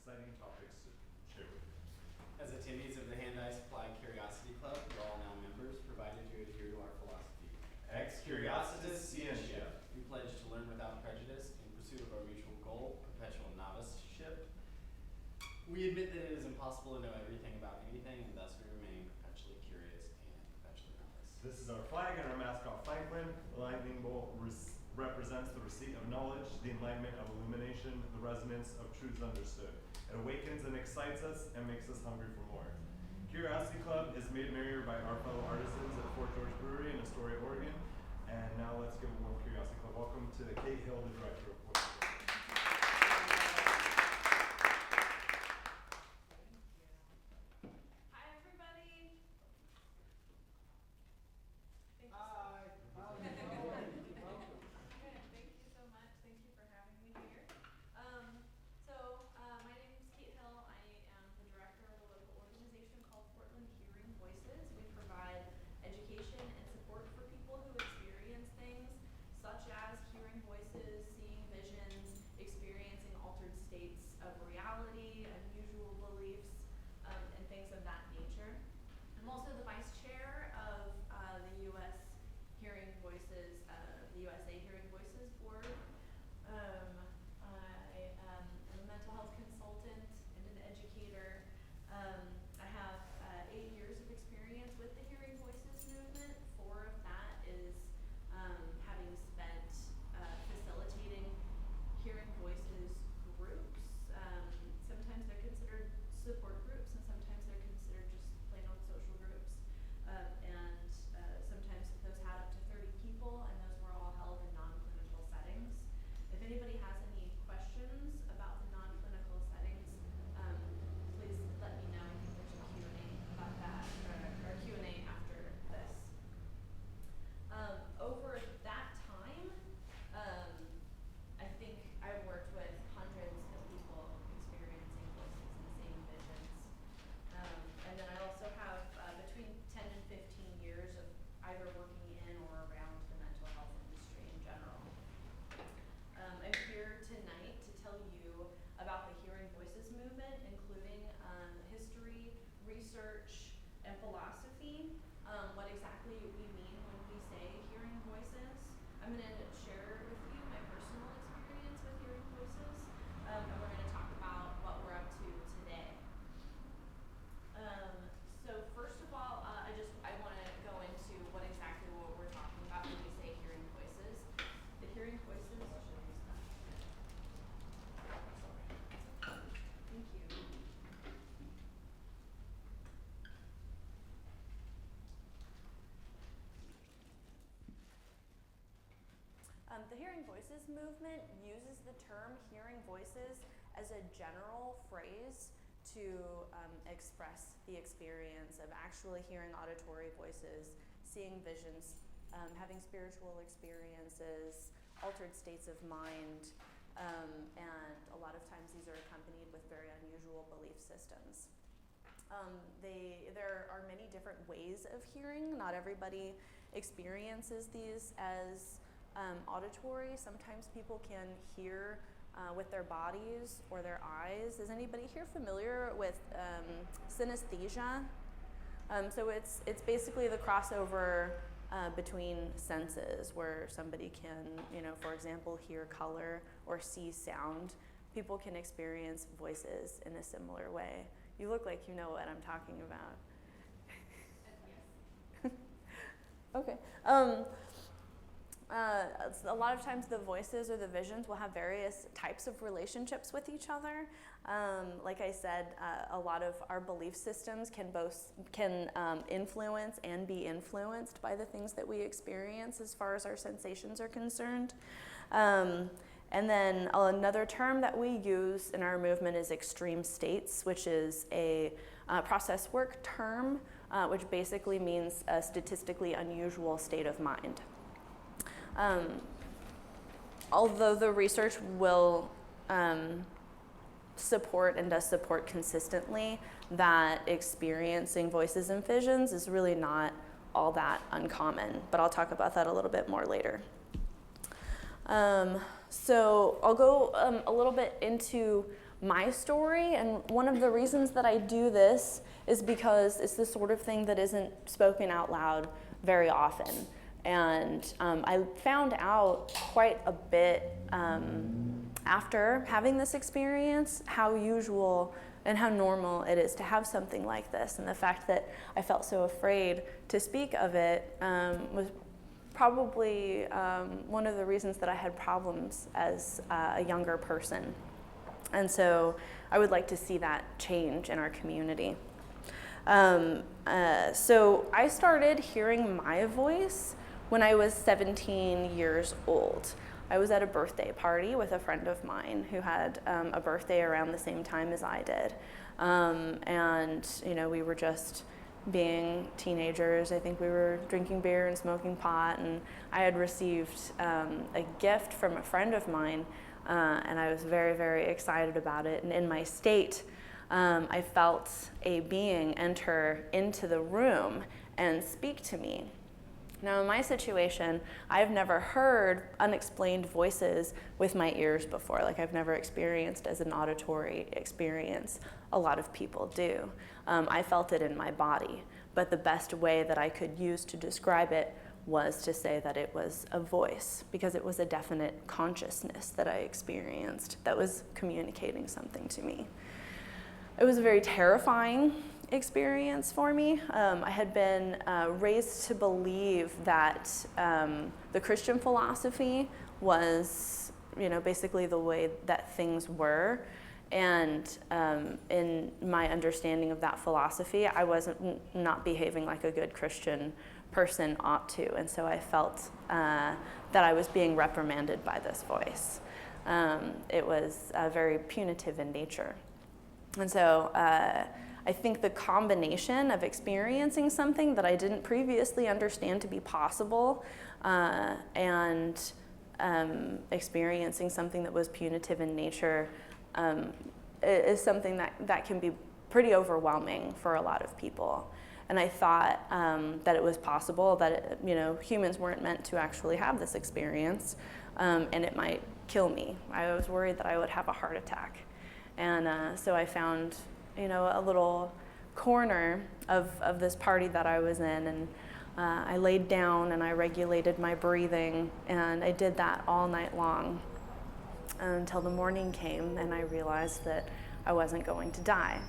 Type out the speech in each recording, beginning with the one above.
exciting topics to share with you. As attendees of the Hand-Eye Supply Curiosity Club, you're all now members, provided you adhere to our philosophy. Ex Curiositas Scientia. We pledge to learn without prejudice in pursuit of our mutual goal, perpetual noviceship. We admit that it is impossible to know everything about anything, and thus we remain perpetually curious and perpetually novice. This is our flag and our mascot, Franklin. The lightning bolt represents the receipt of knowledge, the enlightenment of illumination, the resonance of truths understood. It awakens and excites us and makes us hungry for more. Curiosity Club is made merrier by our fellow artisans at Fort George Brewery in Astoria, Oregon. And now let's give a warm Curiosity Club welcome to Kate Hill, the director of Fort George. The Hearing Voices movement uses the term hearing voices as a general phrase to express the experience of actually hearing auditory voices, seeing visions, having spiritual experiences, altered states of mind, and a lot of times these are accompanied with very unusual belief systems. There are many different ways of hearing. Not everybody experiences these as auditory. Sometimes people can hear with their bodies or their eyes. Is anybody here familiar with synesthesia? So it's basically the crossover between senses, where somebody can, for example, hear color or see sound. People can experience voices in a similar way. You look like you know what I'm talking about. Okay. A lot of times the voices or the visions will have various types of relationships with each other. Like I said, a lot of our belief systems can influence and be influenced by the things that we experience as far as our sensations are concerned. And then another term that we use in our movement is extreme states, which is a process work term, which basically means a statistically unusual state of mind. Although the research will support and does support consistently that experiencing voices and visions is really not all that uncommon, but I'll talk about that a little bit more later. So I'll go a little bit into my story, and one of the reasons that I do this is because it's the sort of thing that isn't spoken out loud very often. And I found out quite a bit after having this experience how usual and how normal it is to have something like this. And the fact that I felt so afraid to speak of it was probably one of the reasons that I had problems as a younger person. And so I would like to see that change in our community. So I started hearing my voice when I was 17 years old. I was at a birthday party with a friend of mine who had a birthday around the same time as I did. And, you know, we were just being teenagers. I think we were drinking beer and smoking pot, and I had received a gift from a friend of mine, and I was very, very excited about it. And in my state, I felt a being enter into the room and speak to me. Now, in my situation, I've never heard unexplained voices with my ears before. Like, I've never experienced as an auditory experience. A lot of people do. I felt it in my body, but the best way that I could use to describe it was to say that it was a voice, because it was a definite consciousness that I experienced that was communicating something to me. It was a very terrifying experience for me. I had been raised to believe that the Christian philosophy was, you know, basically the way that things were. And in my understanding of that philosophy, I wasn't not behaving like a good Christian person ought to. And so I felt that I was being reprimanded by this voice. It was very punitive in nature. And so I think the combination of experiencing something that I didn't previously understand to be possible and experiencing something that was punitive in nature is something that can be pretty overwhelming for a lot of people. And I thought that it was possible that humans weren't meant to actually have this experience, and it might kill me. I was worried that I would have a heart attack. And so I found a little corner of this party that I was in, and I laid down and I regulated my breathing, and I did that all night long until the morning came, and I realized that I wasn't going to die.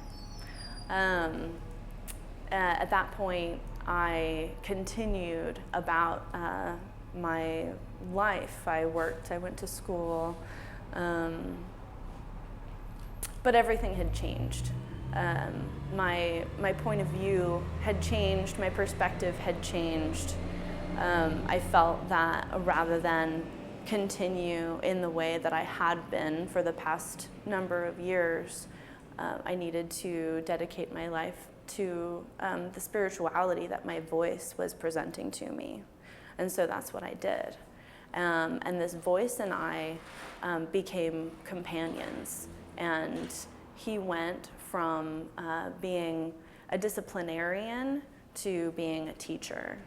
At that point, I continued about my life. I worked, I went to school, but everything had changed. My point of view had changed, my perspective had changed. I felt that rather than continue in the way that I had been for the past number of years, I needed to dedicate my life to the spirituality that my voice was presenting to me. And so that's what I did. And this voice and I became companions. And he went from being a disciplinarian to being a teacher.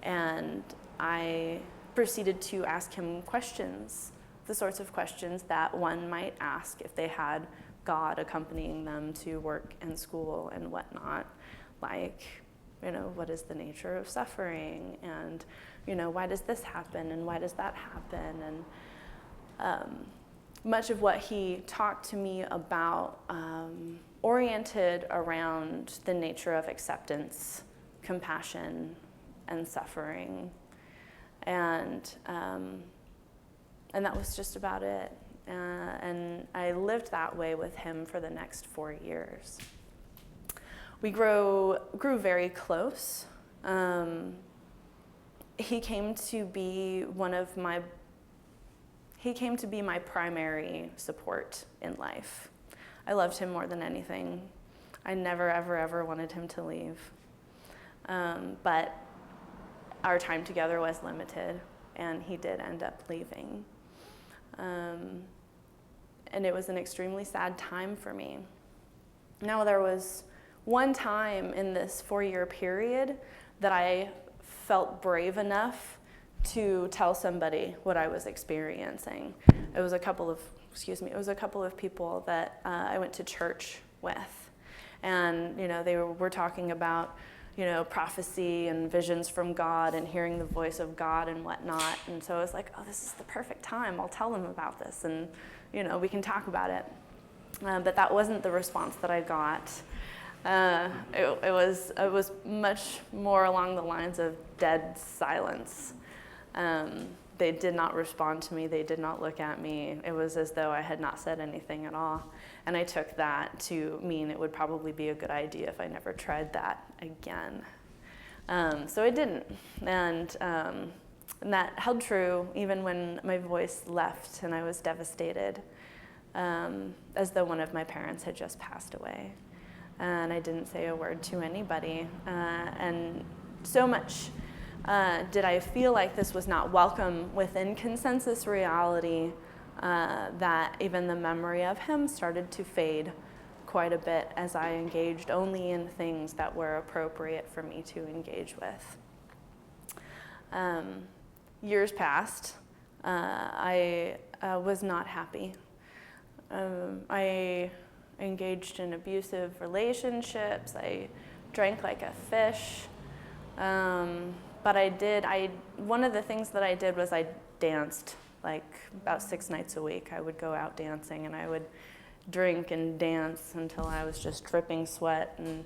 And I proceeded to ask him questions, the sorts of questions that one might ask if they had God accompanying them to work and school and whatnot, like, what is the nature of suffering, and, why does this happen, and why does that happen, and much of what he talked to me about oriented around the nature of acceptance, compassion, and suffering, and that was just about it. And I lived that way with him for the next 4 years. We grew very close. He came to be my primary support in life. I loved him more than anything. I never, ever, ever wanted him to leave. But our time together was limited, and he did end up leaving. And it was an extremely sad time for me. Now, there was one time in this 4-year period that I felt brave enough to tell somebody what I was experiencing. it was a couple of people that I went to church with. And, they were talking about, prophecy and visions from God and hearing the voice of God and whatnot. And so I was like, oh, this is the perfect time. I'll tell them about this and, we can talk about it. But that wasn't the response that I got. It was much more along the lines of dead silence. They did not respond to me. They did not look at me. It was as though I had not said anything at all. And I took that to mean it would probably be a good idea if I never tried that again. So I didn't. And that held true even when my voice left and I was devastated, as though one of my parents had just passed away. And I didn't say a word to anybody. And so much did I feel like this was not welcome within consensus reality, that even the memory of him started to fade quite a bit as I engaged only in things that were appropriate for me to engage with. Years passed. I was not happy. I engaged in abusive relationships. I drank like a fish. But one of the things that I did was I danced like about 6 nights a week. I would go out dancing and I would drink and dance until I was just dripping sweat and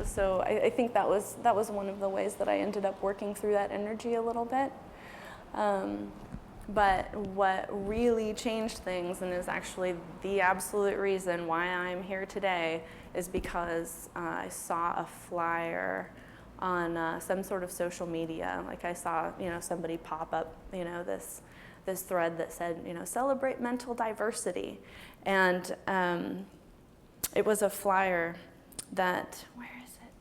So I think that was one of the ways that I ended up working through that energy a little bit. But what really changed things, and is actually the absolute reason why I'm here today, is because I saw a flyer on some sort of social media. Like I saw, somebody pop up, this thread that said, celebrate mental diversity. And it was a flyer that, where is it?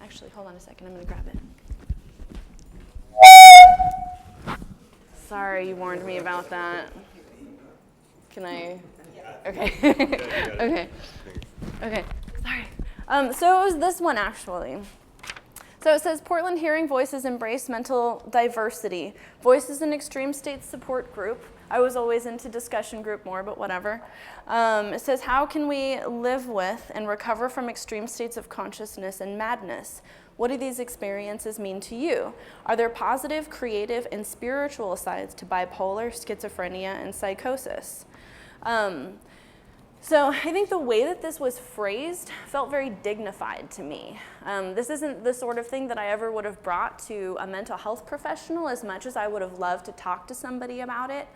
Actually, hold on a second, I'm gonna grab it. Sorry, you warned me about that. Can I? Okay. Okay. Sorry. So it was this one, actually. So it says, Portland Hearing Voices embrace mental diversity. Voices in Extreme States support group. I was always into discussion group more, but whatever. It says, how can we live with and recover from extreme states of consciousness and madness? What do these experiences mean to you? Are there positive, creative, and spiritual sides to bipolar, schizophrenia, and psychosis? So I think the way that this was phrased felt very dignified to me. This isn't the sort of thing that I ever would have brought to a mental health professional as much as I would have loved to talk to somebody about it,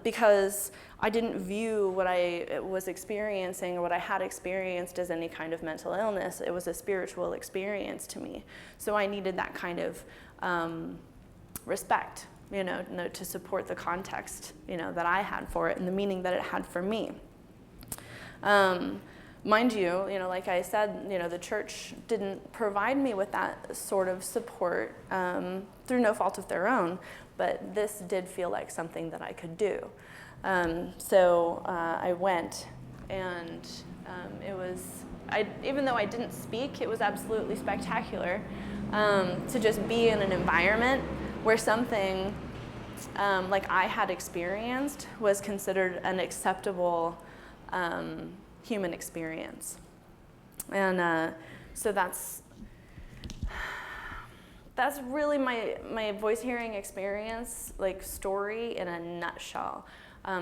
because I didn't view what I was experiencing or what I had experienced as any kind of mental illness. It was a spiritual experience to me. So I needed that kind of respect, to support the context, that I had for it and the meaning that it had for me. Mind you, like I said, the church didn't provide me with that sort of support through no fault of their own, but this did feel like something that I could do. So I went, and it was, even though I didn't speak, it was absolutely spectacular to just be in an environment where something like I had experienced was considered an acceptable human experience. And so that's really my voice hearing experience, like, story in a nutshell.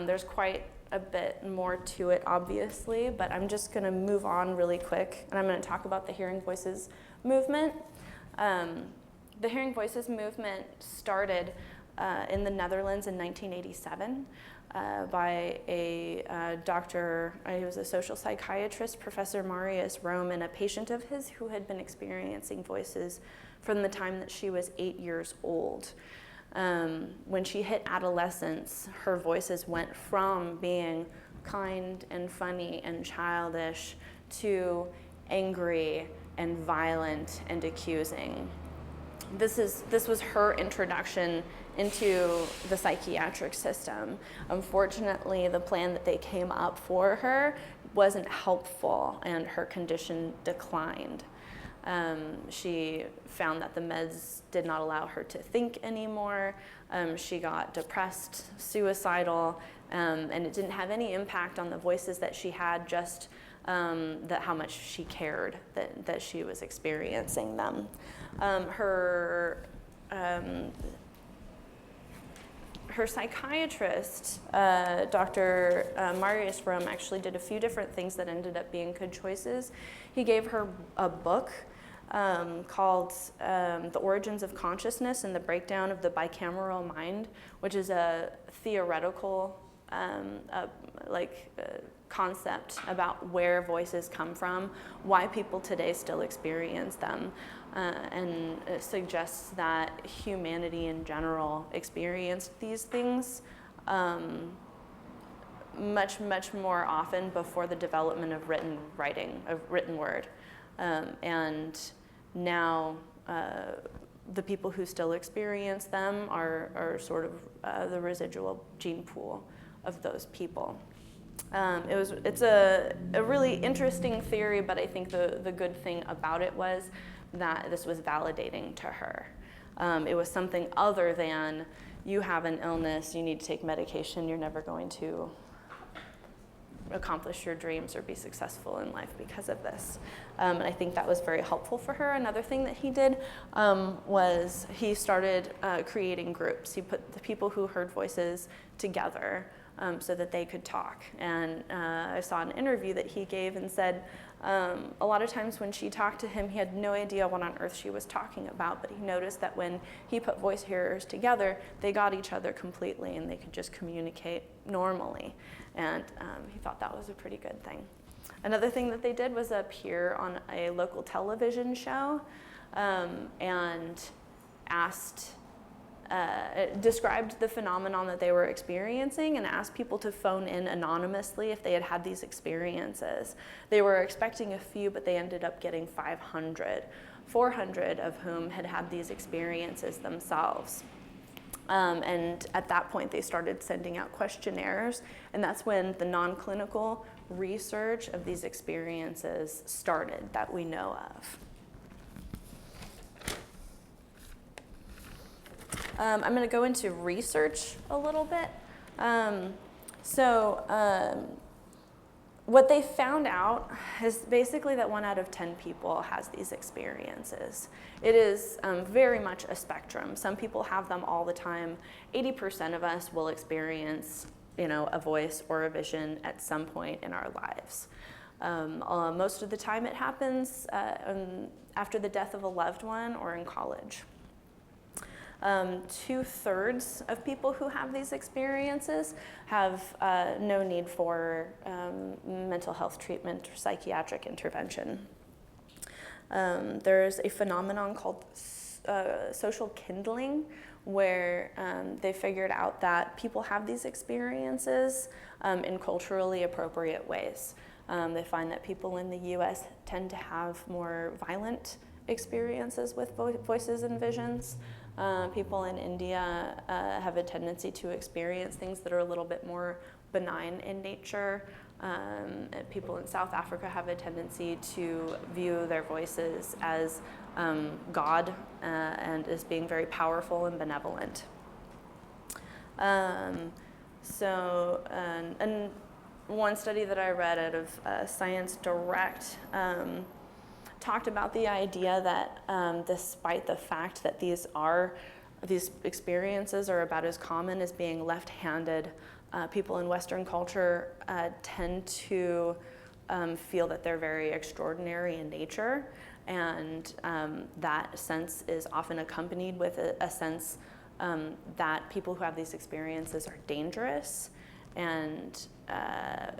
There's quite a bit more to it, obviously, but I'm just going to move on really quick, and I'm going to talk about the Hearing Voices movement. The Hearing Voices movement started in the Netherlands in 1987 by a doctor. He was a social psychiatrist, Professor Marius Rome, and a patient of his who had been experiencing voices from the time that she was 8 years old. When she hit adolescence, her voices went from being kind and funny and childish to angry and violent and accusing. This was her introduction into the psychiatric system. Unfortunately, the plan that they came up for her wasn't helpful, and her condition declined. She found that the meds did not allow her to think anymore. She got depressed, suicidal, and it didn't have any impact on the voices that she had, just that how much she cared that she was experiencing them. Her psychiatrist, Dr. Marius Rome, actually did a few different things that ended up being good choices. He gave her a book called The Origins of Consciousness and the Breakdown of the Bicameral Mind, which is a theoretical concept about where voices come from, why people today still experience them, and it suggests that humanity in general experienced these things much more often before the development of written word. And now the people who still experience them are sort of the residual gene pool of those people. It's a really interesting theory, but I think the good thing about it was that this was validating to her. It was something other than, you have an illness, you need to take medication, you're never going to accomplish your dreams or be successful in life because of this. And I think that was very helpful for her. Another thing that he did was he started creating groups. He put the people who heard voices together so that they could talk. And I saw an interview that he gave and said a lot of times when she talked to him, he had no idea what on earth she was talking about, but he noticed that when he put voice hearers together, they got each other completely and they could just communicate normally. And he thought that was a pretty good thing. Another thing that they did was appear on a local television show and described the phenomenon that they were experiencing and asked people to phone in anonymously if they had had these experiences. They were expecting a few, but they ended up getting 500, 400 of whom had had these experiences themselves. And at that point, they started sending out questionnaires, and that's when the non-clinical research of these experiences started that we know of. I'm going to go into research a little bit. What they found out is basically that 1 out of 10 people has these experiences. It is very much a spectrum. Some people have them all the time. 80% of us will experience, a voice or a vision at some point in our lives. Most of the time it happens after the death of a loved one or in college. 2/3 of people who have these experiences have no need for mental health treatment or psychiatric intervention. There's a phenomenon called social kindling, where they figured out that people have these experiences in culturally appropriate ways. They find that people in the US tend to have more violent experiences with voices and visions. People in India have a tendency to experience things that are a little bit more benign in nature. People in South Africa have a tendency to view their voices as God and as being very powerful and benevolent. And one study that I read out of Science Direct talked about the idea that despite the fact that these experiences are about as common as being left-handed, people in Western culture tend to feel that they're very extraordinary in nature, and that sense is often accompanied with a sense that people who have these experiences are dangerous, and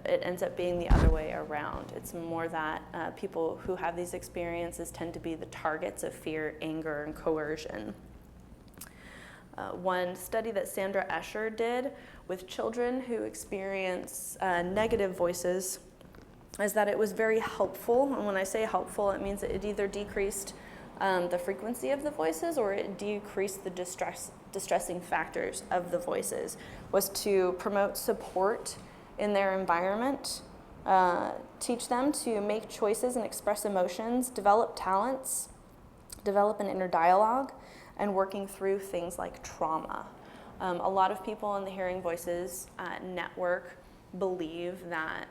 it ends up being the other way around. It's more that people who have these experiences tend to be the targets of fear, anger, and coercion. One study that Sandra Escher did with children who experience negative voices is that it was very helpful. And when I say helpful, it means that it either decreased the frequency of the voices or it decreased the distressing factors of the voices, was to promote support in their environment, teach them to make choices and express emotions, develop talents, develop an inner dialogue, and working through things like trauma. A lot of people in the Hearing Voices network believe that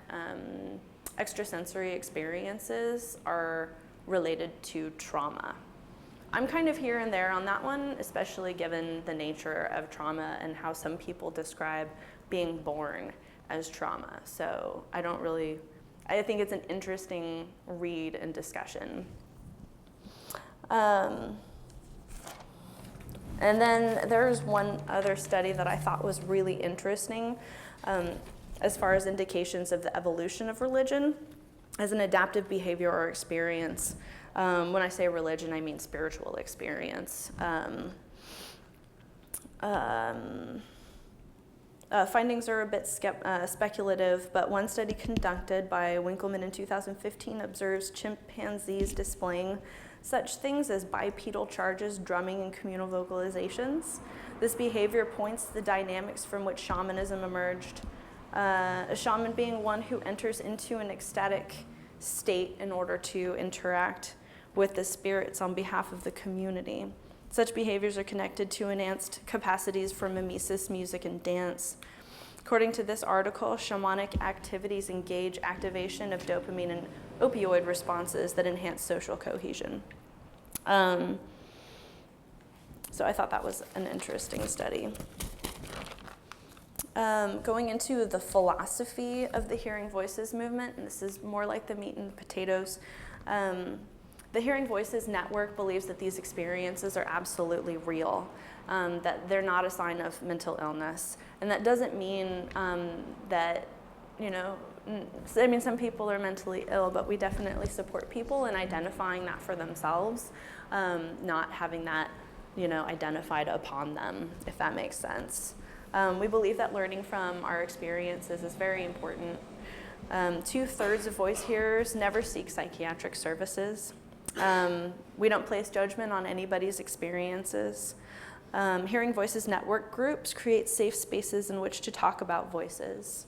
extrasensory experiences are related to trauma. I'm kind of here and there on that one, especially given the nature of trauma and how some people describe being born as trauma. So I think it's an interesting read and discussion. And then there's one other study that I thought was really interesting as far as indications of the evolution of religion as an adaptive behavior or experience. When I say religion, I mean spiritual experience. Findings are a bit speculative, but one study conducted by Winkleman in 2015 observes chimpanzees displaying such things as bipedal charges, drumming, and communal vocalizations. This behavior points to the dynamics from which shamanism emerged. A shaman being one who enters into an ecstatic state in order to interact with the spirits on behalf of the community. Such behaviors are connected to enhanced capacities for mimesis, music, and dance. According to this article, shamanic activities engage activation of dopamine and opioid responses that enhance social cohesion. So I thought that was an interesting study. Going into the philosophy of the Hearing Voices movement, and this is more like the meat and potatoes, the Hearing Voices Network believes that these experiences are absolutely real, that they're not a sign of mental illness. And that doesn't mean that, some people are mentally ill, but we definitely support people in identifying that for themselves, not having that, identified upon them, if that makes sense. We believe that learning from our experiences is very important. 2/3 of voice hearers never seek psychiatric services. We don't place judgment on anybody's experiences. Hearing Voices Network groups create safe spaces in which to talk about voices.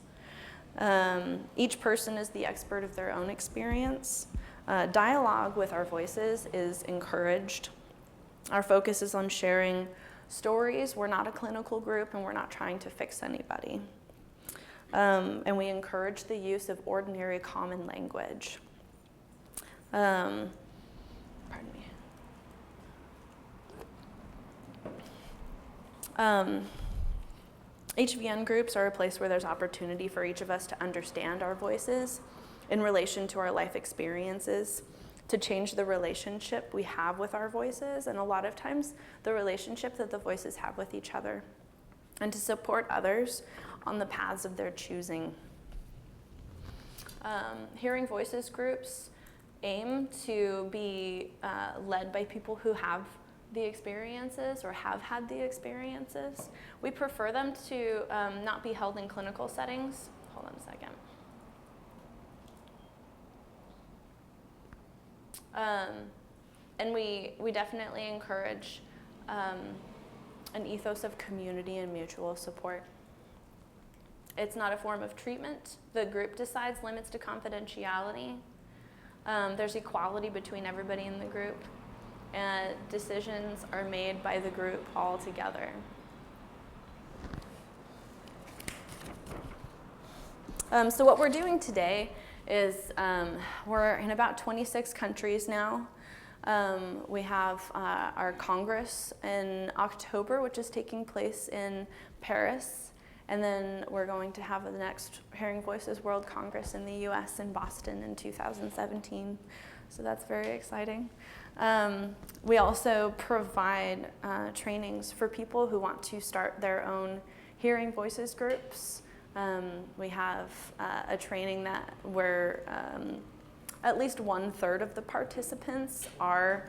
Each person is the expert of their own experience. Dialogue with our voices is encouraged. Our focus is on sharing stories. We're not a clinical group and we're not trying to fix anybody. And we encourage the use of ordinary common language. Pardon me. HVN groups are a place where there's opportunity for each of us to understand our voices in relation to our life experiences, to change the relationship we have with our voices, and a lot of times the relationship that the voices have with each other, and to support others on the paths of their choosing. Hearing Voices groups aim to be led by people who have the experiences or have had the experiences. We prefer them to not be held in clinical settings. Hold on a second. And we definitely encourage an ethos of community and mutual support. It's not a form of treatment. The group decides limits to confidentiality. There's equality between everybody in the group, and decisions are made by the group all together. So what we're doing today is we're in about 26 countries now. We have our Congress in October, which is taking place in Paris. And then we're going to have the next Hearing Voices World Congress in the US in Boston in 2017. So that's very exciting. We also provide trainings for people who want to start their own Hearing Voices groups. We have a training where at least 1/3 of the participants are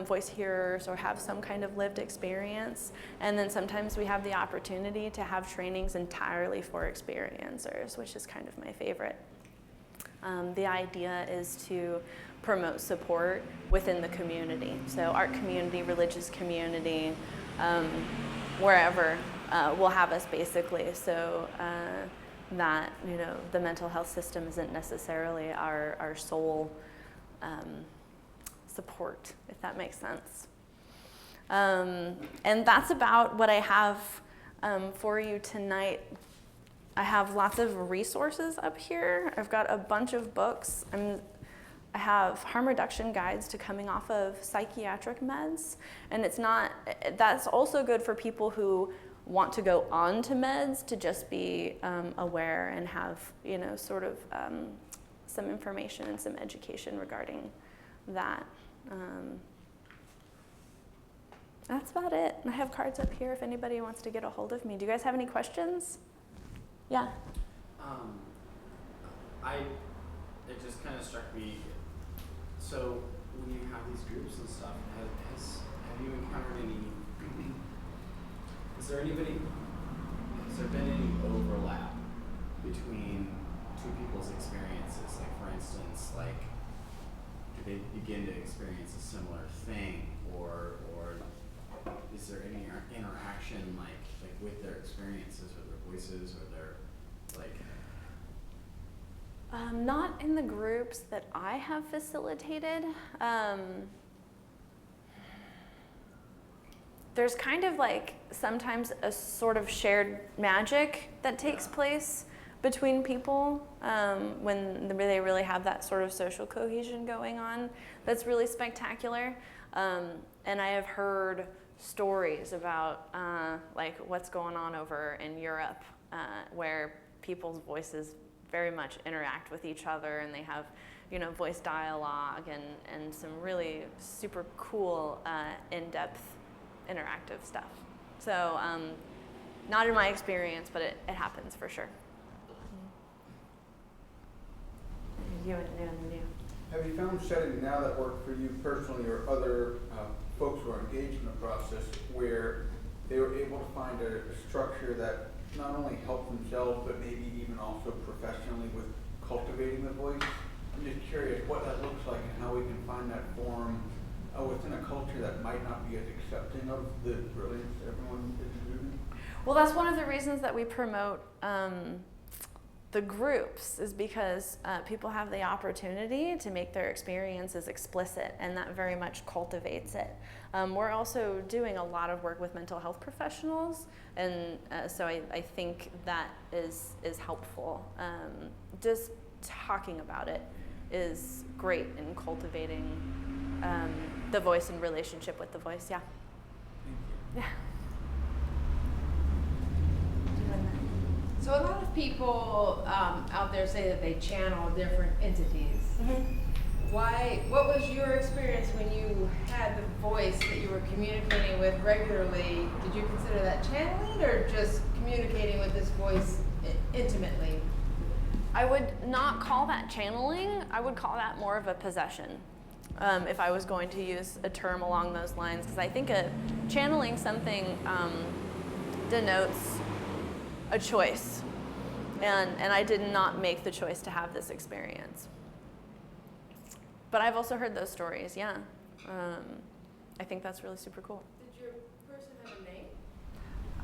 voice hearers or have some kind of lived experience. And then sometimes we have the opportunity to have trainings entirely for experiencers, which is kind of my favorite. The idea is to promote support within the community. So art community, religious community, wherever will have us basically. So that, you know, the mental health system isn't necessarily our sole support, if that makes sense. And that's about what I have for you tonight. I have lots of resources up here. I've got a bunch of books. I have harm reduction guides to coming off of psychiatric meds, and that's also good for people who want to go on to meds to just be aware and have, you know, sort of some information and some education regarding that. That's about it. I have cards up here if anybody wants to get a hold of me. Do you guys have any questions? Yeah. It just kind of struck me. So when you have these groups and stuff, have you encountered any? Has there been any overlap between two people's experiences? Like, for instance, like, do they begin to experience a similar thing, or is there any interaction like with their experiences or their voices or their like? Not in the groups that I have facilitated. There's kind of like sometimes a sort of shared magic that takes place between people when they really have that sort of social cohesion going on. That's really spectacular. And I have heard stories about like what's going on over in Europe where people's voices very much interact with each other, and they have, you know, voice dialogue and some really super cool in-depth interactive stuff. So not in my experience, but it happens for sure. You. Have you found settings now that work for you personally or other folks who are engaged in the process where they were able to find a structure that not only helped themselves but maybe even also professionally with cultivating the voice? I'm just curious what that looks like and how we can find that form within a culture that might not be as accepting of the brilliance everyone is exuding. Well, that's one of the reasons that we promote the groups, is because people have the opportunity to make their experiences explicit, and that very much cultivates it. We're also doing a lot of work with mental health professionals, and so I think that is helpful. Just talking about it is great in cultivating the voice and relationship with the voice. Yeah. Thank you. Yeah. So a lot of people out there say that they channel different entities. Mm-hmm. What was your experience when you had the voice that you were communicating with regularly? Did you consider that channeling or just communicating with this voice intimately? I would not call that channeling. I would call that more of a possession, if I was going to use a term along those lines, because I think channeling something denotes a choice, and I did not make the choice to have this experience. But I've also heard those stories, yeah. I think that's really super cool. Did your person have a name?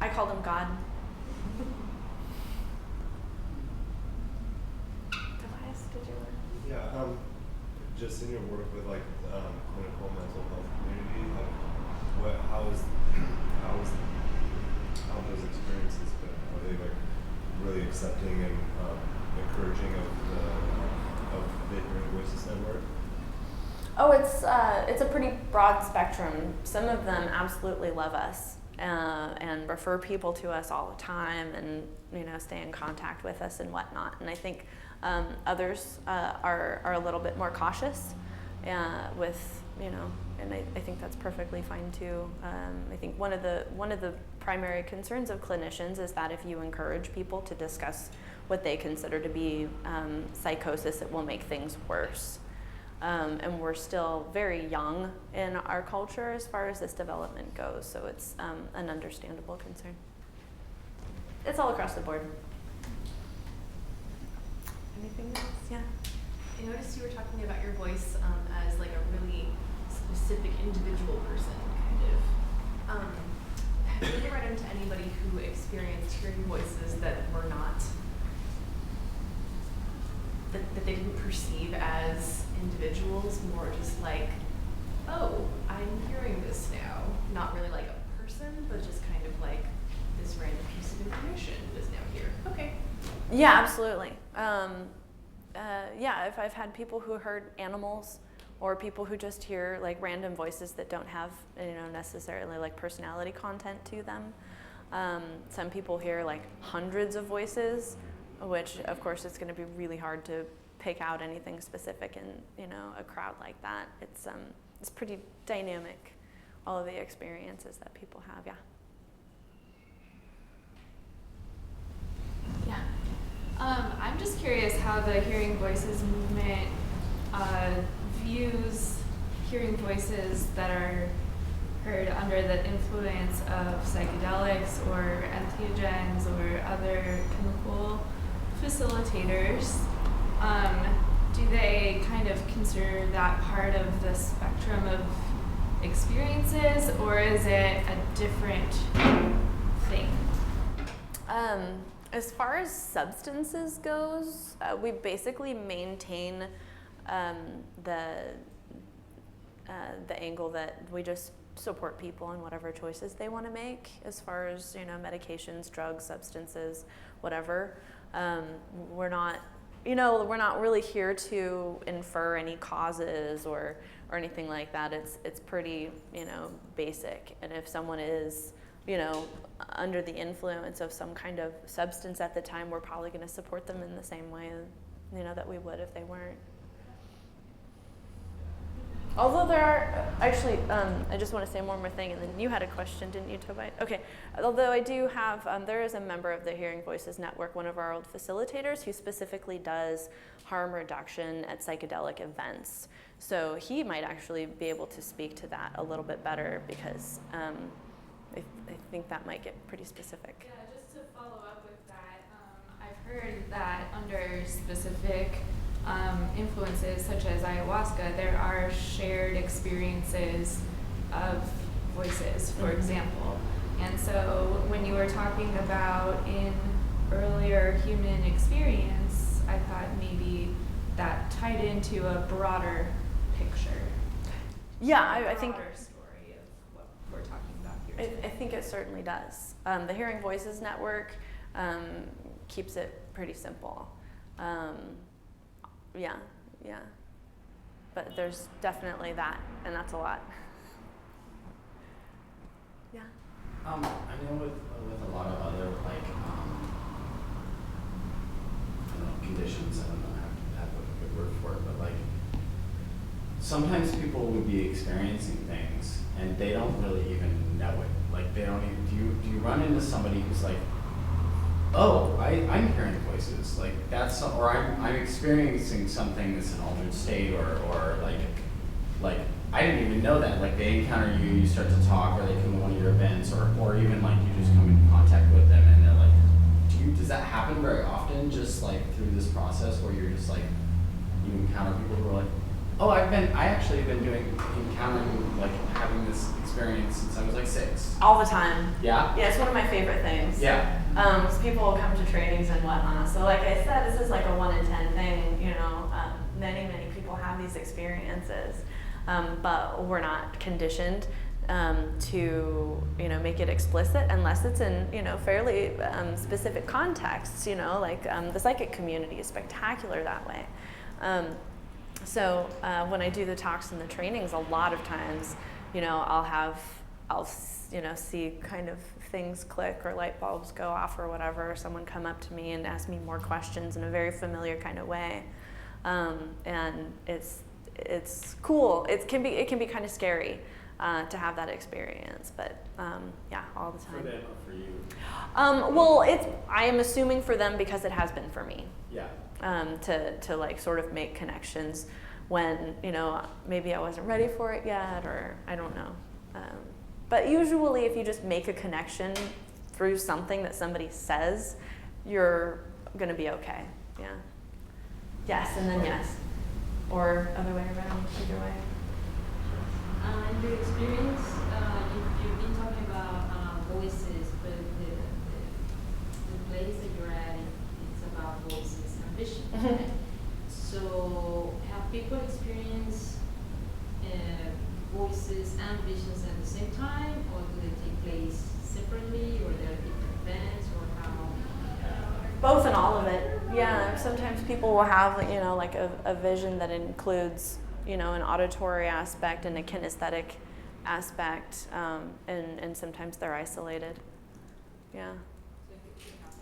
I called him God. Tobias, did you? Yeah, just in your work with like clinical mental health community, like how those experiences been? Are they like really accepting and encouraging of the Hearing Voices Network? Oh, it's a pretty broad spectrum. Some of them absolutely love us and refer people to us all the time, and stay in contact with us and whatnot. And I think others are a little bit more cautious with and I think that's perfectly fine too. I think one of the primary concerns of clinicians is that if you encourage people to discuss what they consider to be psychosis, it will make things worse. And we're still very young in our culture as far as this development goes, so it's an understandable concern. It's all across the board. Anything else? Yeah. I noticed you were talking about your voice as like a really specific individual person, kind of. Have you ever run into anybody who experienced hearing voices that were not that they didn't perceive as individuals, more just like, oh, I'm hearing this now. Not really like a person, but just kind of like this random piece of information is now here. Okay. Yeah, absolutely. Yeah, if I've had people who heard animals, or people who just hear like random voices that don't have, necessarily like personality content to them. Some people hear like hundreds of voices, which of course it's going to be really hard to pick out anything specific in a crowd like that. It's pretty dynamic, all of the experiences that people have. Yeah. Yeah. I'm just curious how the Hearing Voices movement views hearing voices that are heard under the influence of psychedelics or entheogens or other chemical facilitators. Do they kind of consider that part of the spectrum of experiences, or is it a different thing? As far as substances goes, we basically maintain the angle that we just support people in whatever choices they want to make, as far as medications, drugs, substances, whatever. We're not really here to infer any causes or anything like that. It's pretty basic. And if someone is under the influence of some kind of substance at the time, we're probably going to support them in the same way that we would if they weren't. Although there are, actually, I just want to say one more thing, and then you had a question, didn't you, Toby? Okay. Although I do have, there is a member of the Hearing Voices Network, one of our old facilitators, who specifically does harm reduction at psychedelic events. So he might actually be able to speak to that a little bit better, because I think that might get pretty specific. Yeah, just to follow up with that, I've heard that under specific influences such as ayahuasca, there are shared experiences of voices, for example. And so when you were talking about in earlier human experience, I thought maybe that tied into a broader picture. Yeah, I think broader story of what we're talking about here today. I think it certainly does. The Hearing Voices Network keeps it pretty simple. Yeah. But there's definitely that, and that's a lot. Yeah. I know with a lot of other like I don't know, conditions, I don't know how to have a good word for it, but like sometimes people would be experiencing things and they don't really even know it. Like they don't even, do you run into somebody who's like, oh, I'm hearing voices, like that's, or I'm experiencing something that's an altered state, or like I didn't even know that. Like they encounter you, you start to talk, or they come to one of your events, or even like you just come in contact with them, and they're like, does that happen very often? Just like through this process where you're just like, you encounter people who are like, oh, I actually have been encountering, like having this experience since I was like 6. All the time. Yeah? Yeah, it's one of my favorite things. Yeah. So people will come to trainings and whatnot. So like I said, this is like a 1 in 10 thing, many people have these experiences, but we're not conditioned to, make it explicit unless it's in, fairly specific contexts, like the psychic community is spectacular that way. So when I do the talks and the trainings, a lot of times, I'll see kind of things click or light bulbs go off or whatever, or someone come up to me and ask me more questions in a very familiar kind of way. And it's cool. It can be kind of scary to have that experience, but yeah, all the time. For them or for you? Well, I am assuming for them because it has been for me. Yeah. To like sort of make connections when, maybe I wasn't ready for it yet, or I don't know. But usually if you just make a connection through something that somebody says, you're going to be okay. Yeah. Yes, and then yes. Or other way around, either way. In your experience, you've been talking about voices, but the place that you're at, it's about voices, ambition. Mm-hmm. auditions at the same time, or do they take place separately, or there are different events, or how? Both and all of it. Yeah, sometimes people will have, like a vision that includes, an auditory aspect and a kinesthetic aspect, and sometimes they're isolated. Yeah. So it can happen.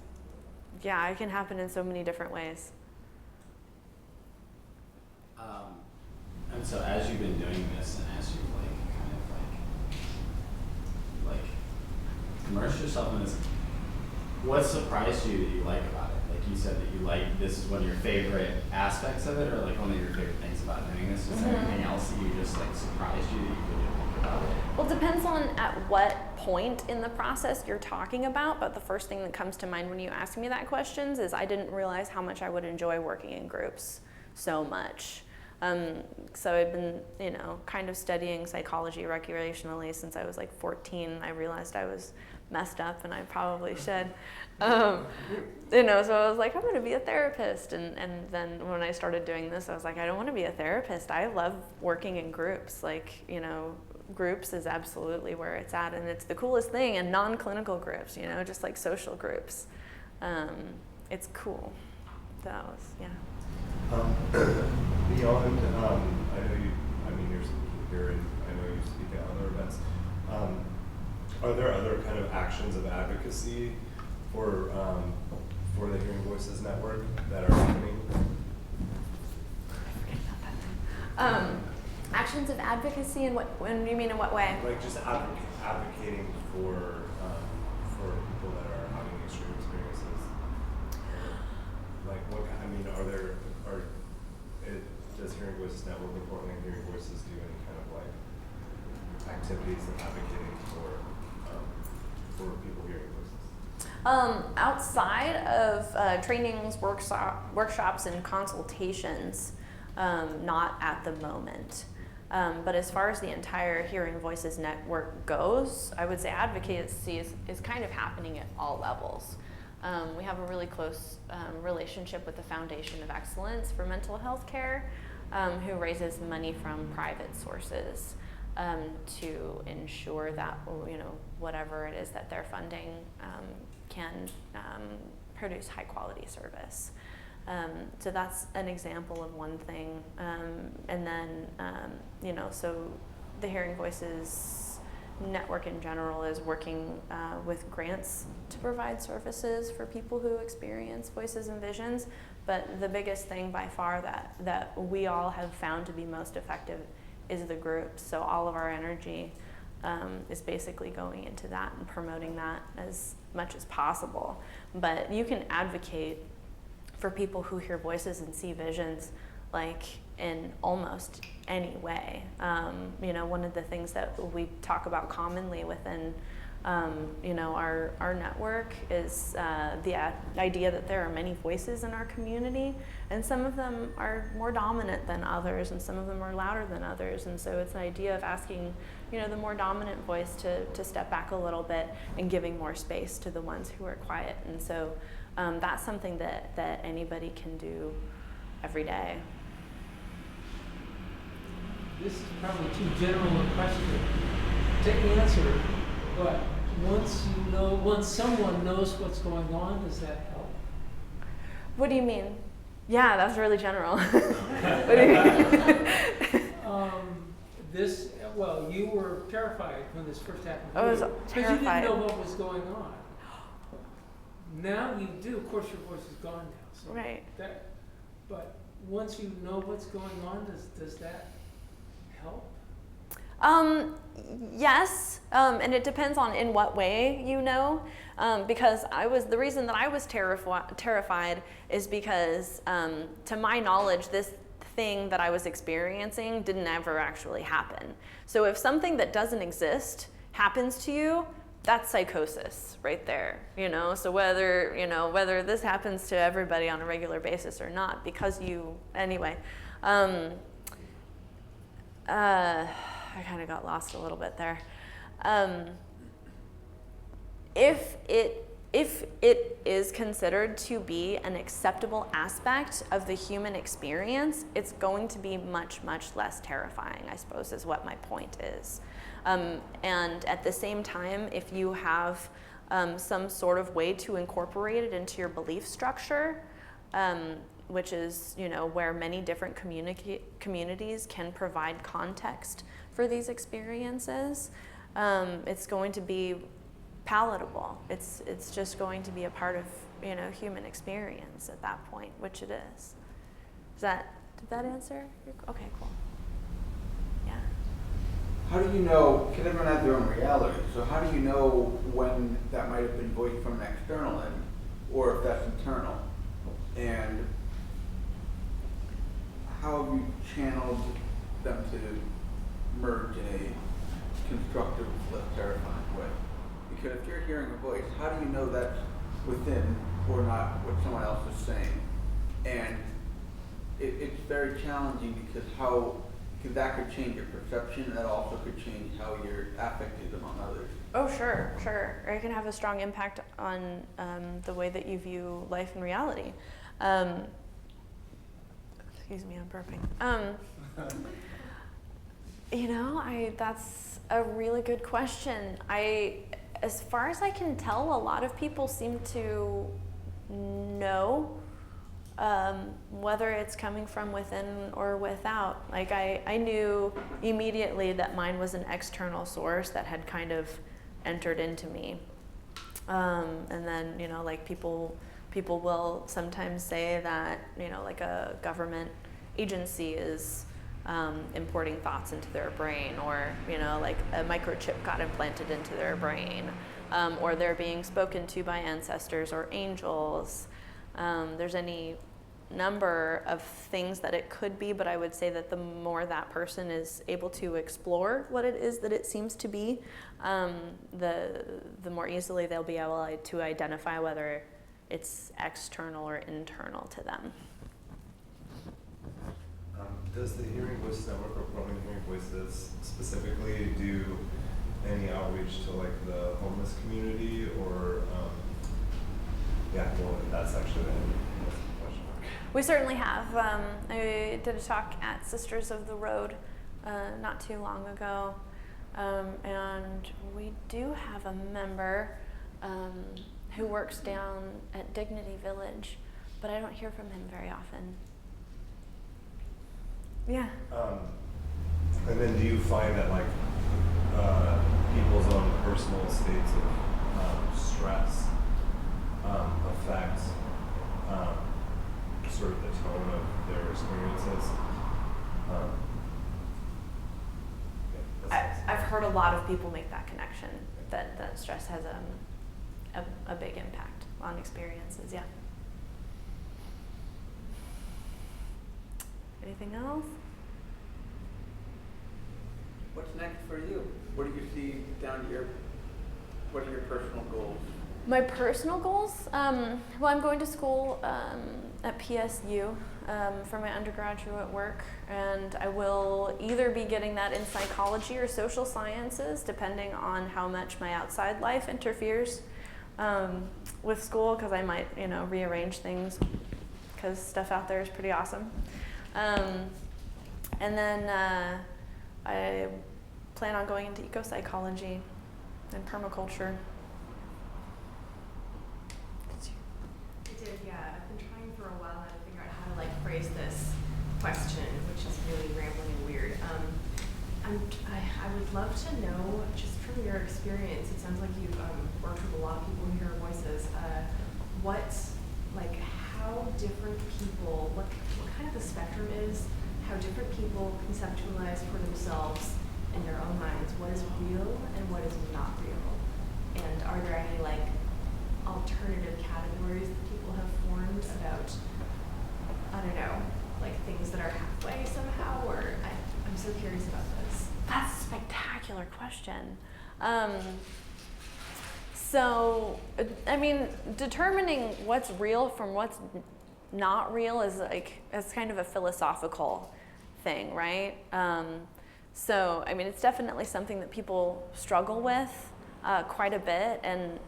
Yeah, it can happen in so many different ways. And so as you've been doing this, and as you've like immersed yourself in this, what surprised you that you like about it? Like you said that you like, this is one of your favorite aspects of it, or like one of your favorite things about doing this. Is there anything else that you just like surprised you that you didn't think about it? Well, it depends on at what point in the process you're talking about, but the first thing that comes to mind when you ask me that question is I didn't realize how much I would enjoy working in groups so much. So I've been, kind of studying psychology recreationally since I was like 14. I realized I was messed up and I probably should. So I was like, I'm going to be a therapist. And then when I started doing this, I was like, I don't want to be a therapist. I love working in groups. Like, groups is absolutely where it's at. And it's the coolest thing. And non-clinical groups, just like social groups. It's cool. That was, yeah. Beyond, you're speaking here, and I know you speak at other events. Are there other kind of actions of advocacy for the Hearing Voices Network that are happening? Actions of advocacy in when you mean in what way? Like just advocating for people that are having extreme experiences. Like does Hearing Voices Network or Portland Hearing Voices do any kind of like activities of advocating for people hearing voices? Outside of trainings, workshops, and consultations, not at the moment. But as far as the entire Hearing Voices Network goes, I would say advocacy is kind of happening at all levels. We have a really close relationship with the Foundation of Excellence for Mental Health Care, who raises money from private sources to ensure that whatever it is that they're funding can produce high quality service. So that's an example of one thing. And then, so the Hearing Voices Network in general is working with grants to provide services for people who experience voices and visions. But the biggest thing by far that we all have found to be most effective is the groups. So all of our energy is basically going into that and promoting that as much as possible. But you can advocate for people who hear voices and see visions like in almost any way. One of the things that we talk about commonly within our network is the idea that there are many voices in our community, and some of them are more dominant than others, and some of them are louder than others. And so it's an idea of asking, the more dominant voice to step back a little bit and giving more space to the ones who are quiet. And so that's something that anybody can do every day. This is probably too general a question to answer, but once someone knows what's going on, does that help? What do you mean? Yeah, that's really general. What do you mean? You were terrified when this first happened. I was Because terrified. you didn't know what was going on. Now you do. Of course, your voice is gone now. So Right. But once you know what's going on, does that help? Yes, and it depends on in what way because the reason that I was terrified is because to my knowledge, this thing that I was experiencing didn't ever actually happen. So if something that doesn't exist happens to you, that's psychosis right there, So whether this happens to everybody on a regular basis or not, anyway. I kind of got lost a little bit there. If it if it is considered to be an acceptable aspect of the human experience, it's going to be much, much less terrifying, I suppose, is what my point is. And at the same time, if you have some sort of way to incorporate it into your belief structure, which is, where many different communities can provide context for these experiences, it's going to be palatable. It's just going to be a part of, human experience at that point, which it is. Did that answer? Okay, cool. Yeah. How do you know, because everyone has their own reality, so how do you know when that might have been voiced from an external end, or if that's internal? And how have you channeled them to merge in a constructive, less terrifying way? Because if you're hearing a voice, how do you know that's within or not what someone else is saying? And it's very challenging because that could change your perception, and that also could change how you're affected among others. Oh, sure. Or it can have a strong impact on the way that you view life and reality. Excuse me, I'm burping. That's a really good question. As far as I can tell, a lot of people seem to know whether it's coming from within or without. Like I knew immediately that mine was an external source that had kind of entered into me. And then, like people will sometimes say that, like a government agency is importing thoughts into their brain, or, like a microchip got implanted into their brain, or they're being spoken to by ancestors or angels. There's any number of things that it could be, but I would say that the more that person is able to explore what it is that it seems to be, the more easily they'll be able to identify whether it's external or internal to them. Does the Hearing Voices Network or Promoting Hearing Voices specifically do any outreach to like the homeless community, or that's actually the question. We certainly have. I did a talk at Sisters of the Road not too long ago, and we do have a member who works down at Dignity Village, but I don't hear from him very often. Yeah. And then do you find that like people's own personal states of stress affect sort of the tone of their experiences? I've heard a lot of people make that connection, that stress has a big impact on experiences, yeah. Anything else? What's next for you? What do you see what are your personal goals? My personal goals? Well, I'm going to school at PSU for my undergraduate work, and I will either be getting that in psychology or social sciences, depending on how much my outside life interferes with school, because I might, rearrange things, because stuff out there is pretty awesome. And then I plan on going into eco-psychology and permaculture. I did, yeah. I've been trying for a while now to figure out how to phrase this question, which is really rambling and weird. I would love to know, just from your experience, it sounds like you've worked with a lot of people who hear voices. How different people, what kind of the spectrum is, how different people conceptualize for themselves in their own minds what is real and what is not real, and are there any alternative categories that people have formed about, I don't know, things that are halfway somehow, or I'm so curious about this. That's a spectacular question. So, determining what's real from what's not real is kind of a philosophical thing, right? So, it's definitely something that people struggle with quite a bit, and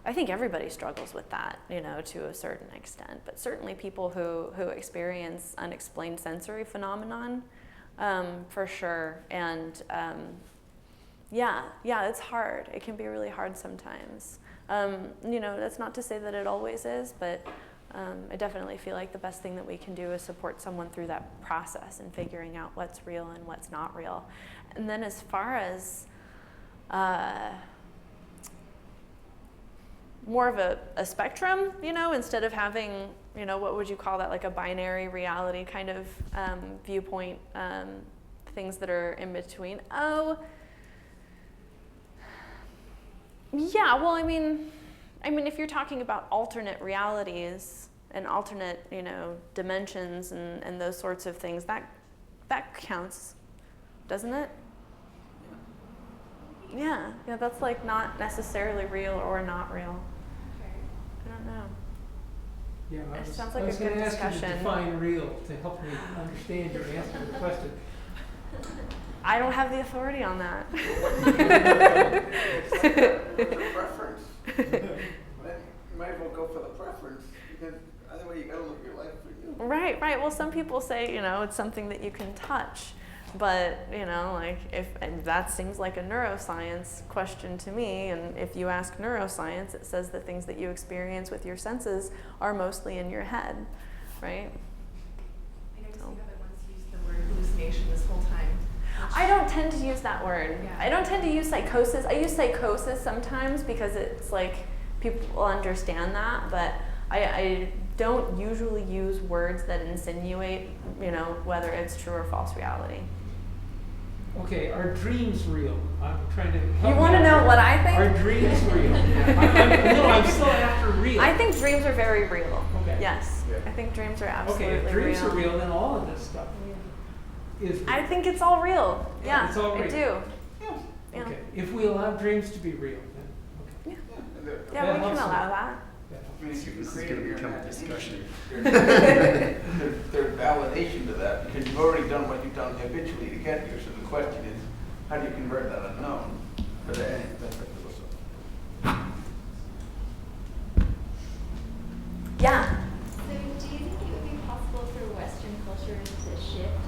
I think everybody struggles with that, you know, to a certain extent. But certainly people who experience unexplained sensory phenomenon, for sure. And yeah, it's hard. It can be really hard sometimes. You know, that's not to say that it always is, but I definitely feel like the best thing that we can do is support someone through that process and figuring out what's real and what's not real. And then as far as more of a spectrum, you know, instead of having, you know, what would you call that, like a binary reality kind of viewpoint, things that are in between. Oh, yeah, well, I mean, if you're talking about alternate realities and alternate, you know, dimensions and those sorts of things, that counts, doesn't it? Yeah, that's like not necessarily real or not real. I don't know. Yeah, It sounds like I was a good going to ask you to discussion. define real to help me understand your answer to the question. I don't have the authority on that. It's a preference. You might as well go for the preference, because either way you gotta live your life for you. Right. Well, some people say, you know, it's something that you can touch. But, you know, like, and that seems like a neuroscience question to me. And if you ask neuroscience, it says the things that you experience with your senses are mostly in your head, right? I noticed you haven't once used the word hallucination this whole time. I don't tend to use that word. Yeah. I don't tend to use psychosis. I use psychosis sometimes because it's like people will understand that, but I don't usually use words that insinuate, you know, whether it's true or false reality. Okay, are dreams real? I'm trying to help You want to know what I think? Are dreams real? I'm still after real. I think dreams are very real. Okay. Yes. Yeah. I think dreams are absolutely Okay, if dreams real. are real, then all of this stuff is real. I think it's all real. Yeah, It's all I real. do. Yeah. Yeah. Okay, if we allow dreams to be real, then, okay. Yeah, That we can helps allow me. that. That helps. I mean, if you This is create gonna your become a imagination, discussion. There's validation to that, because you've already done what you've done habitually to get here, so the question is, how do you convert that unknown? But anyway, that's a philosophy. Yeah. So do you think it would be possible for Western culture to shift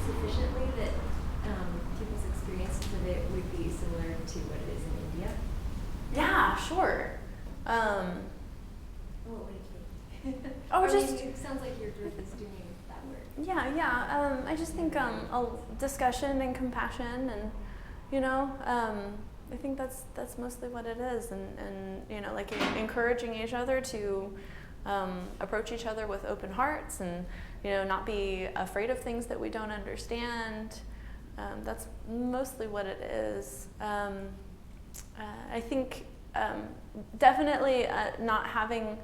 sufficiently that people's experiences of it would be similar to what it is in India? Yeah, sure. What would it take? Oh, I mean, just- it sounds like your group is doing that work. Yeah. I just think a discussion and compassion, and you know, I think that's mostly what it is, and you know, like encouraging each other to approach each other with open hearts, and you know, not be afraid of things that we don't understand. That's mostly what it is. I think definitely not having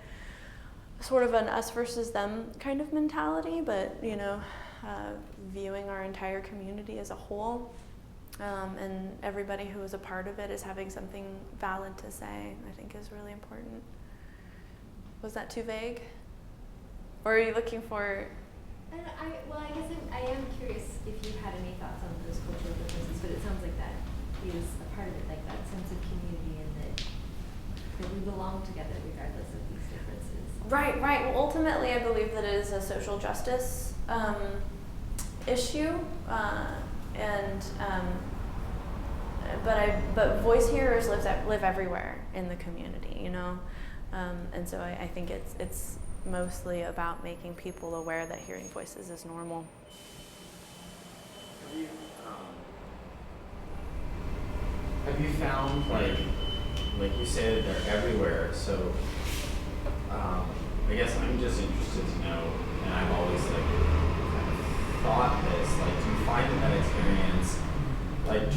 sort of an us versus them kind of mentality, but you know, viewing our entire community as a whole, and everybody who is a part of it is having something valid to say, I think is really important. Was that too vague? Or are you looking for? I guess I am curious if you had any thoughts on those cultural differences, but it sounds like that is a part of it, like that sense of community and that we belong together regardless of these differences. Right. Well, ultimately, I believe that it is a social justice issue, but voice hearers live everywhere in the community, you know, and so I think it's mostly about making people aware that hearing voices is normal. Have you found, like you say that they're everywhere, so I guess I'm just interested to know, and I've always kind of thought this, do you find that experience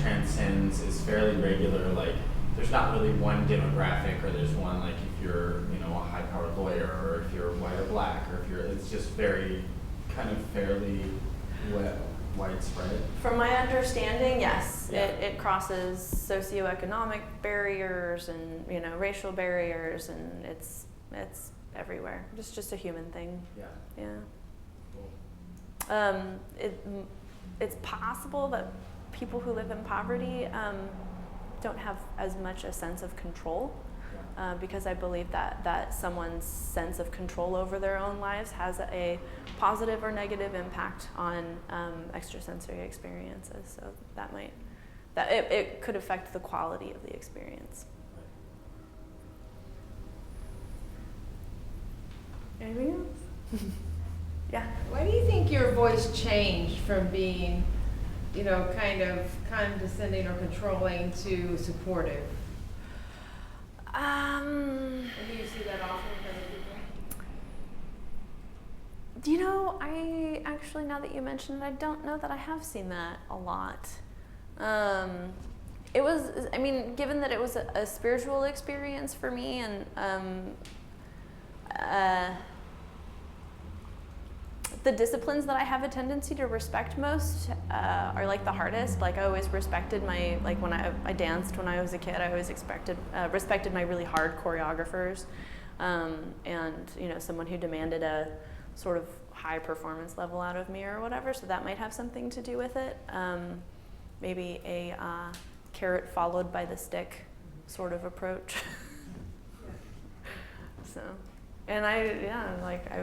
transcends, is fairly regular, there's not really one demographic, or there's one, if you're, a high-powered lawyer, or if you're white or black, or if it's just very kind of fairly widespread? From my understanding, yes, Yeah. it crosses socioeconomic barriers and racial barriers, and it's everywhere. It's just a human thing. Yeah. Yeah. Cool. It's possible that people who live in poverty don't have as much a sense of control, because I believe that someone's sense of control over their own lives has a positive or negative impact on extrasensory experiences. So it could affect the quality of the experience. Anything else? Yeah. Why do you think your voice changed from being, kind of condescending or controlling to supportive? Do you see that often with other people? I actually, now that you mention it, I don't know that I have seen that a lot. It was, given that it was a spiritual experience for me, and the disciplines that I have a tendency to respect most are like the hardest. Like I always respected when I danced when I was a kid, I always respected my really hard choreographers, and someone who demanded a sort of high performance level out of me or whatever. So that might have something to do with it. Maybe a carrot followed by the stick sort of approach. So. And I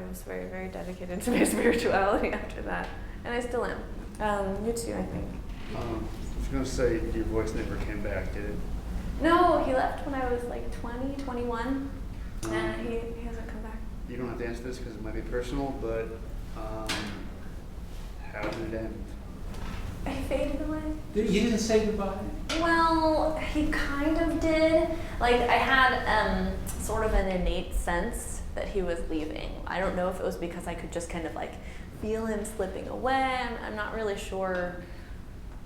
was very, very dedicated to my spirituality after that. And I still am. You too, I think. I was going to say, your voice never came back, did it? No, he left when I was like 20, 21. And he hasn't come back. You don't have to answer this because it might be personal, but how did it end? He faded away. You didn't say goodbye? Well, he kind of did. Like, I had sort of an innate sense that he was leaving. I don't know if it was because I could just kind of like feel him slipping away. I'm not really sure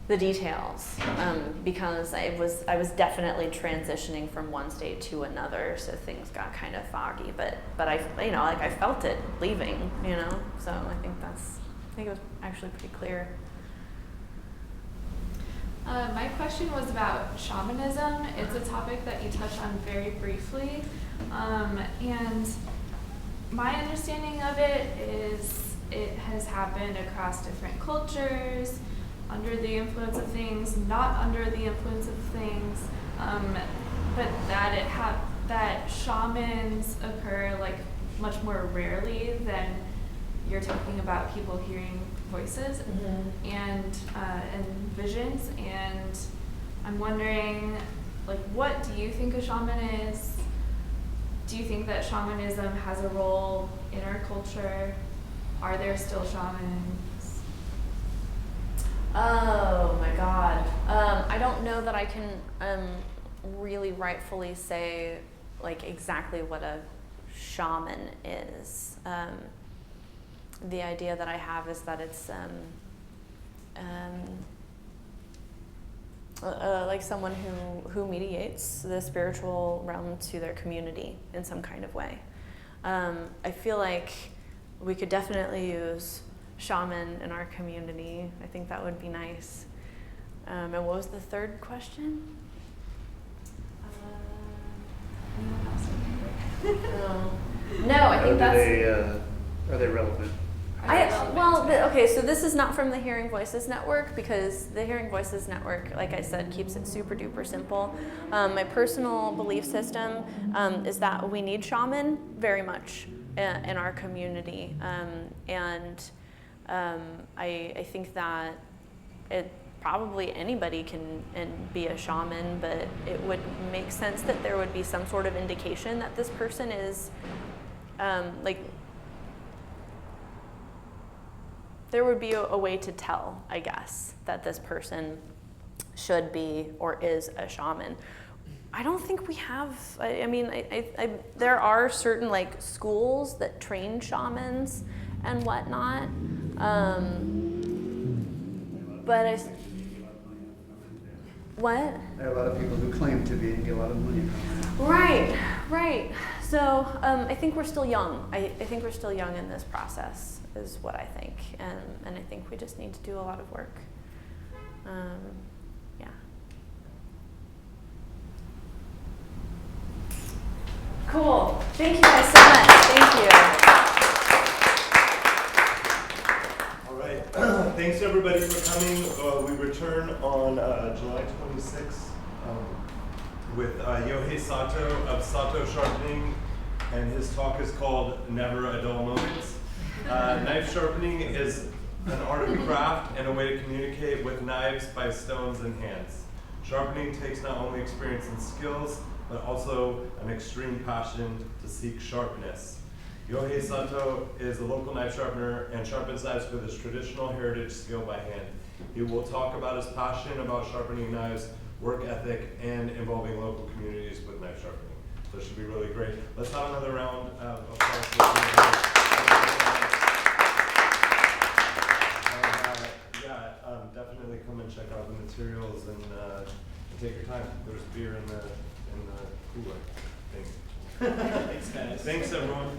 the details, because I was definitely transitioning from one state to another, so things got kind of foggy. But I I felt it leaving, So I think it was actually pretty clear. My question was about shamanism. It's a topic that you touch on very briefly, and my understanding of it is it has happened across different cultures, under the influence of things, not under the influence of things, but that shamans occur like much more rarely than you're talking about people hearing voices and visions. And I'm wondering, like, what do you think a shaman is? Do you think that shamanism has a role in our culture? Are there still shamans? Oh my God. I don't know that I can really rightfully say like exactly what a shaman is. The idea that I have is that it's like someone who mediates the spiritual realm to their community in some kind of way. I feel like we could definitely use shaman in our community. I think that would be nice. And what was the third question? No, I think Are they relevant? Okay, so this is not from the Hearing Voices Network, because the Hearing Voices Network, like I said, keeps it super duper simple. My personal belief system is that we need shaman very much in our community, and I think that probably anybody can be a shaman, but it would make sense that there would be some sort of indication that this person is there would be a way to tell, I guess, that this person should be or is a shaman. I don't think we have, there are certain like schools that train shamans and whatnot, but what? There are a lot of people who claim to be and get a lot of money from it. Right. So I think we're still young. I think we're still young in this process, is what I think, and I think we just need to do a lot of work. Yeah. Cool. Thank you guys so much. Thank you. All right. Thanks everybody for coming. We return on July 26th. with Yohei Sato of Sato Sharpening, and his talk is called Never a Dull Moment. Knife sharpening is an art and craft and a way to communicate with knives by stones and hands. Sharpening takes not only experience and skills, but also an extreme passion to seek sharpness. Yohei Sato is a local knife sharpener and sharpens knives with his traditional heritage skill by hand. He will talk about his passion about sharpening knives, work ethic, and involving local communities with knife sharpening. So it should be really great. Let's have another round of applause for Yohei. Definitely come and check out the materials and take your time. There's beer in the cooler thing. Thanks, guys. Thanks, everyone.